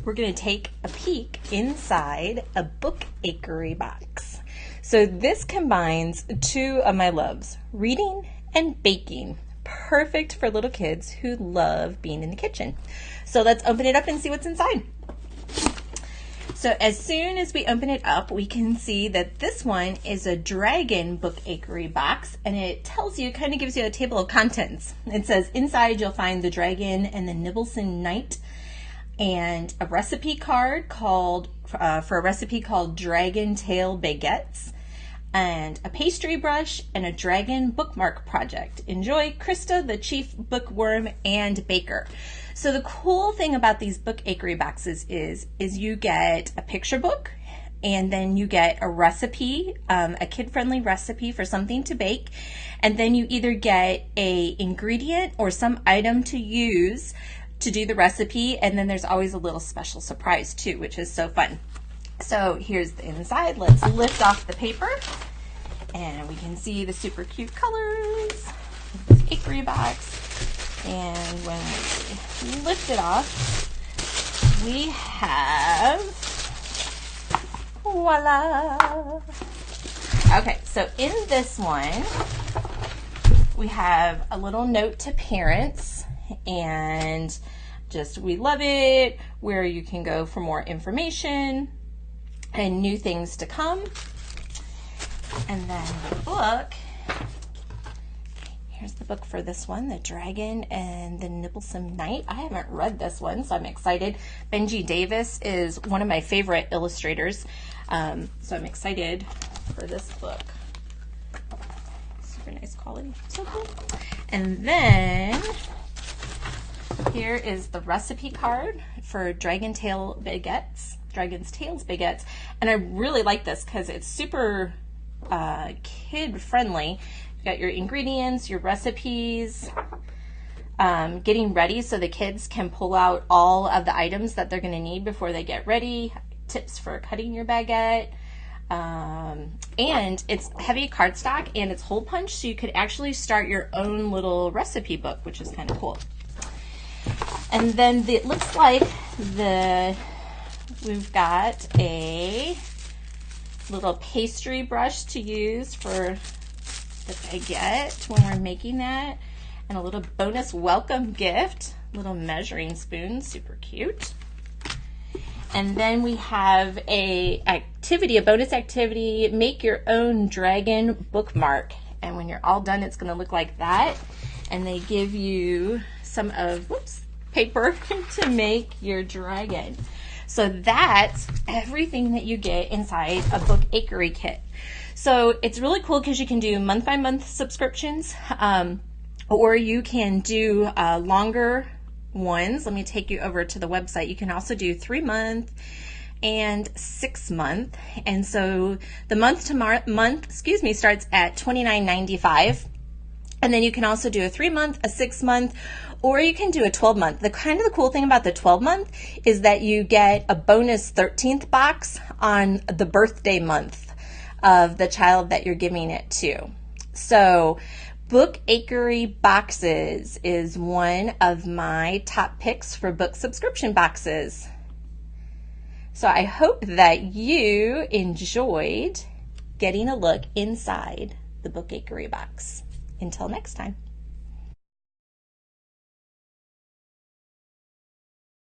we're going to take a peek inside a Bookakery box. So this combines two of my loves, reading and baking. Perfect for little kids who love being in the kitchen. So let's open it up and see what's inside. So as soon as we open it up, we can see that this one is a dragon Bookakery box, and it tells you, kind of gives you a table of contents. It says inside you'll find the dragon and the Nibblesome Knight, and a recipe card called for a recipe called Dragon Tail Baguettes, and a pastry brush and a dragon bookmark project. Enjoy, Krista, the chief bookworm and baker. So the cool thing about these Bookakery boxes is you get a picture book, and then you get a recipe, a kid-friendly recipe for something to bake, and then you either get a ingredient or some item to use to do the recipe, and then there's always a little special surprise too, which is so fun. So here's the inside. Let's lift off the paper, and we can see the super cute colors of this Bookakery box. And when we lift it off, we have, voila. Okay, so in this one, we have a little note to parents, and just we love it, where you can go for more information and new things to come. And then the book, here's the book for this one, The Dragon and the Nibblesome Knight. I haven't read this one, so I'm excited. Benji Davis is one of my favorite illustrators, so I'm excited for this book. Super nice quality, so cool. And then here is the recipe card for Dragon's Tails Baguettes. And I really like this because it's super kid friendly. You've got your ingredients, your recipes, getting ready so the kids can pull out all of the items that they're going to need before they get ready, tips for cutting your baguette, and it's heavy cardstock and it's hole punch, so you could actually start your own little recipe book, which is kind of cool. And then it looks like we've got a little pastry brush to use for the baguette when we're making that, and a little bonus welcome gift, little measuring spoon, super cute. And then we have a bonus activity, make your own dragon bookmark. And when you're all done, it's going to look like that. And they give you some of paper to make your dragon. So that's everything that you get inside a Bookakery kit. So it's really cool because you can do month-by-month subscriptions, or you can do longer ones. Let me take you over to the website. You can also do 3-month and 6-month. And so the month starts at $29.95. And then you can also do a 3-month, a 6-month, or you can do a 12-month. The cool thing about the 12-month is that you get a bonus 13th box on the birthday month of the child that you're giving it to. So Bookakery boxes is one of my top picks for book subscription boxes. So I hope that you enjoyed getting a look inside the Bookakery box. Until next time.